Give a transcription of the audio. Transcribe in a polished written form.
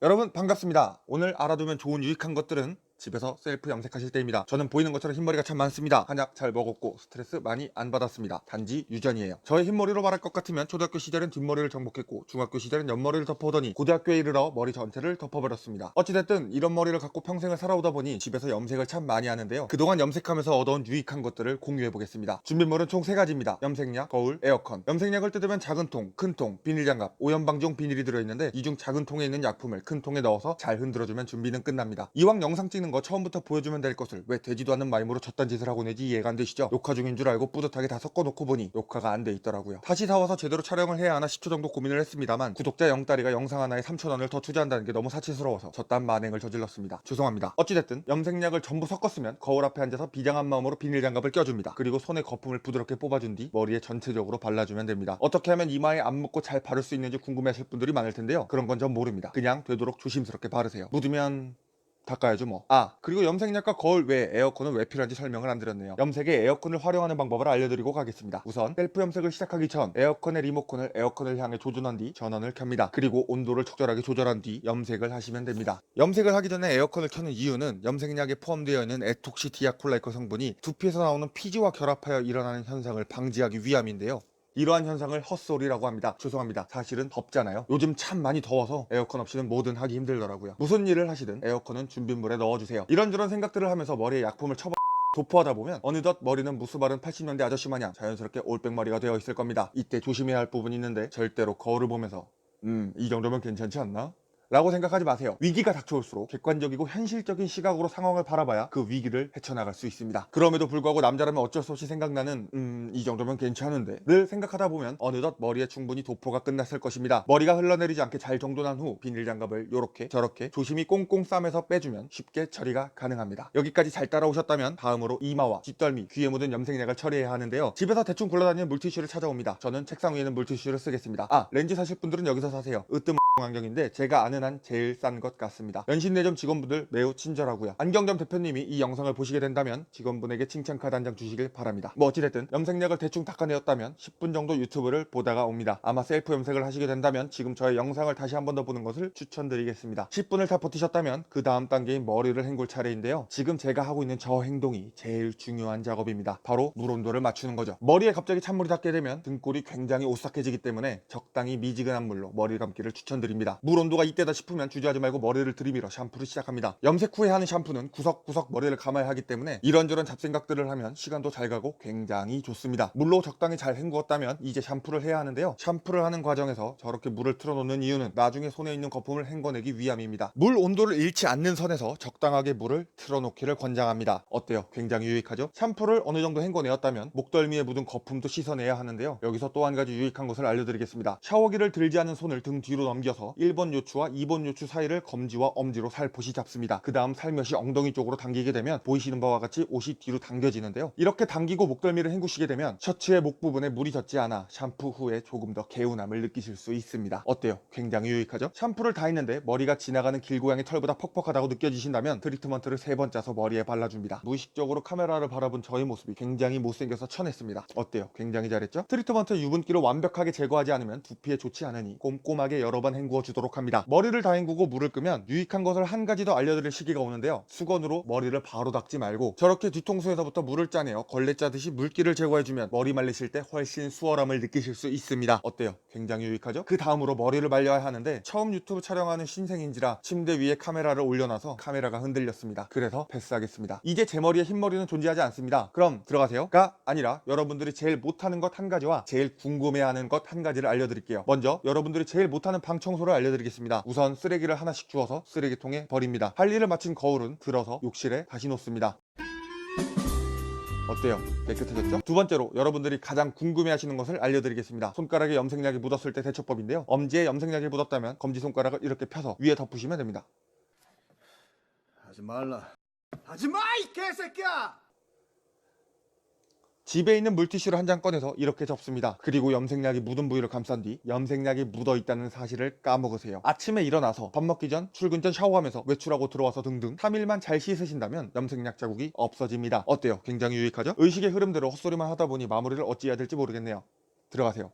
여러분 반갑습니다. 오늘 알아두면 좋은 유익한 것들은 집에서 셀프 염색하실 때입니다. 저는 보이는 것처럼 흰머리가 참 많습니다. 한약 잘 먹었고 스트레스 많이 안 받았습니다. 단지 유전이에요. 저의 흰머리로 말할 것 같으면 초등학교 시절엔 뒷머리를 정복했고 중학교 시절엔 옆머리를 덮어오더니 고등학교에 이르러 머리 전체를 덮어버렸습니다. 어찌됐든 이런 머리를 갖고 평생을 살아오다 보니 집에서 염색을 참 많이 하는데요. 그동안 염색하면서 얻어온 유익한 것들을 공유해보겠습니다. 준비물은 총 3가지입니다. 염색약, 거울, 에어컨. 염색약을 뜯으면 작은 통, 큰 통, 비닐장갑, 오염방종 비닐이 들어있는데 이 중 작은 통에 있는 약품을 큰 통에 넣어서 잘 흔들어주면 준비는 끝납니다. 이왕 영상 찍는 거 처음부터 보여주면 될 것을 왜 되지도 않는 마임으로 저딴 짓을 하고 내지 이해가 안 되시죠? 녹화 중인 줄 알고 뿌듯하게 다 섞어놓고 보니 녹화가 안 돼 있더라고요. 다시 사와서 제대로 촬영을 해야 하나 10초 정도 고민을 했습니다만 구독자 영따리가 영상 하나에 3,000원을 더 투자한다는 게 너무 사치스러워서 저딴 만행을 저질렀습니다. 죄송합니다. 어찌됐든 염색약을 전부 섞었으면 거울 앞에 앉아서 비장한 마음으로 비닐장갑을 껴줍니다. 그리고 손에 거품을 부드럽게 뽑아준 뒤 머리에 전체적으로 발라주면 됩니다. 어떻게 하면 이마에 안 묻고 잘 바를 수 있는지 궁금해하실 분들이 많을 텐데요. 그런 건 전 모릅니다. 그냥 되도록 조심스럽게 바르세요. 묻으면 닦아야죠 뭐. 그리고 염색약과 거울 외에 에어컨은 왜 필요한지 설명을 안 드렸네요. 염색에 에어컨을 활용하는 방법을 알려드리고 가겠습니다. 우선 셀프 염색을 시작하기 전 에어컨의 리모컨을 에어컨을 향해 조준한 뒤 전원을 켭니다. 그리고 온도를 적절하게 조절한 뒤 염색을 하시면 됩니다. 염색을 하기 전에 에어컨을 켜는 이유는 염색약에 포함되어 있는 에톡시디아콜라이코 성분이 두피에서 나오는 피지와 결합하여 일어나는 현상을 방지하기 위함인데요. 이러한 현상을 헛소리라고 합니다. 죄송합니다. 사실은 덥잖아요. 요즘 참 많이 더워서 에어컨 없이는 뭐든 하기 힘들더라고요. 무슨 일을 하시든 에어컨은 준비물에 넣어주세요. 이런저런 생각들을 하면서 머리에 약품을 도포하다 보면 어느덧 머리는 무수마른 80년대 아저씨 마냥 자연스럽게 올백머리가 되어 있을 겁니다. 이때 조심해야 할 부분이 있는데 절대로 거울을 보면서 이 정도면 괜찮지 않나? 라고 생각하지 마세요. 위기가 닥쳐올수록 객관적이고 현실적인 시각으로 상황을 바라봐야 그 위기를 헤쳐나갈 수 있습니다. 그럼에도 불구하고 남자라면 어쩔 수 없이 생각나는 이 정도면 괜찮은데 를 생각하다 보면 어느덧 머리에 충분히 도포가 끝났을 것입니다. 머리가 흘러내리지 않게 잘 정돈한 후 비닐장갑을 요렇게 저렇게 조심히 꽁꽁 싸매서 빼주면 쉽게 처리가 가능합니다. 여기까지 잘 따라오셨다면 다음으로 이마와 뒷덜미, 귀에 묻은 염색약을 처리해야 하는데요. 집에서 대충 굴러다니는 물티슈를 찾아옵니다. 저는 책상 위에 있는 물티슈를 쓰겠습니다. 렌즈 사실 분들은 여기서 사세요. 으뜸 안경인데 제가 아는 한 제일 싼 것 같습니다. 연신내점 직원분들 매우 친절하고요. 안경점 대표님이 이 영상을 보시게 된다면 직원분에게 칭찬 카드 한 장 주시길 바랍니다. 뭐 어찌됐든 염색약을 대충 닦아내었다면 10분 정도 유튜브를 보다가 옵니다. 아마 셀프 염색을 하시게 된다면 지금 저의 영상을 다시 한 번 더 보는 것을 추천드리겠습니다. 10분을 다 버티셨다면 그 다음 단계인 머리를 헹굴 차례인데요. 지금 제가 하고 있는 저 행동이 제일 중요한 작업입니다. 바로 물 온도를 맞추는 거죠. 머리에 갑자기 찬물이 닿게 되면 등골이 굉장히 오싹해지기 때문에 적당히 미지근한 물로 머리 감기를 추천드립니다. 물 온도가 이때다 싶으면 주저하지 말고 머리를 들이밀어 샴푸를 시작합니다. 염색 후에 하는 샴푸는 구석구석 머리를 감아야 하기 때문에 이런저런 잡생각들을 하면 시간도 잘 가고 굉장히 좋습니다. 물로 적당히 잘 헹구었다면 이제 샴푸를 해야 하는데요. 샴푸를 하는 과정에서 저렇게 물을 틀어놓는 이유는 나중에 손에 있는 거품을 헹궈내기 위함입니다. 물 온도를 잃지 않는 선에서 적당하게 물을 틀어놓기를 권장합니다. 어때요? 굉장히 유익하죠? 샴푸를 어느 정도 헹궈내었다면 목덜미에 묻은 거품도 씻어내야 하는데요. 여기서 또 한 가지 유익한 것을 알려드리겠습니다. 샤워기를 들지 않은 손을 등 뒤로 넘겨서 1번 요추와 2번 요추 사이를 검지와 엄지로 살포시 잡습니다. 그 다음 살며시 엉덩이 쪽으로 당기게 되면 보이시는 바와 같이 옷이 뒤로 당겨지는데요. 이렇게 당기고 목덜미를 헹구시게 되면 셔츠의 목 부분에 물이 젖지 않아 샴푸 후에 조금 더 개운함을 느끼실 수 있습니다. 어때요? 굉장히 유익하죠? 샴푸를 다 했는데 머리가 지나가는 길고양이 털보다 퍽퍽하다고 느껴지신다면 트리트먼트를 3번 짜서 머리에 발라줍니다. 무의식적으로 카메라를 바라본 저의 모습이 굉장히 못생겨서 쳐냈습니다. 어때요? 굉장히 잘했죠? 트리트먼트 유분기를 완벽하게 제거하지 않으면 두피에 좋지 않으니 꼼꼼하게 여러 번 헹구어 주도록 합니다. 머리를 다 헹구고 물을 끄면 유익한 것을 한 가지 더 알려드릴 시기가 오는데요. 수건으로 머리를 바로 닦지 말고 저렇게 뒤통수에서부터 물을 짜내어 걸레 짜듯이 물기를 제거해주면 머리 말리실 때 훨씬 수월함을 느끼실 수 있습니다. 어때요? 굉장히 유익하죠? 그 다음으로 머리를 말려야 하는데 처음 유튜브 촬영하는 신생인지라 침대 위에 카메라를 올려놔서 카메라가 흔들렸습니다. 그래서 패스하겠습니다. 이제 제 머리에 흰머리는 존재하지 않습니다. 그럼 들어가세요가 아니라 여러분들이 제일 못하는 것 한 가지와 제일 궁금해하는 것 한 가지를 알려드릴게요. 먼저 여러분들이 제일 못하는 방 청소를 알려드리겠습니다. 우선 쓰레기를 하나씩 주워서 쓰레기통에 버립니다. 할 일을 마친 거울은 들어서 욕실에 다시 놓습니다. 어때요? 깨끗해졌죠? 두 번째로 여러분들이 가장 궁금해하시는 것을 알려드리겠습니다. 손가락에 염색약이 묻었을 때 대처법인데요. 엄지에 염색약이 묻었다면 검지손가락을 이렇게 펴서 위에 덮으시면 됩니다. 하지 말라. 하지 마, 이 개새끼야! 집에 있는 물티슈를 한 장 꺼내서 이렇게 접습니다. 그리고 염색약이 묻은 부위를 감싼 뒤 염색약이 묻어있다는 사실을 까먹으세요. 아침에 일어나서 밥 먹기 전, 출근 전 샤워하면서 외출하고 들어와서 등등 3일만 잘 씻으신다면 염색약 자국이 없어집니다. 어때요? 굉장히 유익하죠? 의식의 흐름대로 헛소리만 하다 보니 마무리를 어찌 해야 될지 모르겠네요. 들어가세요.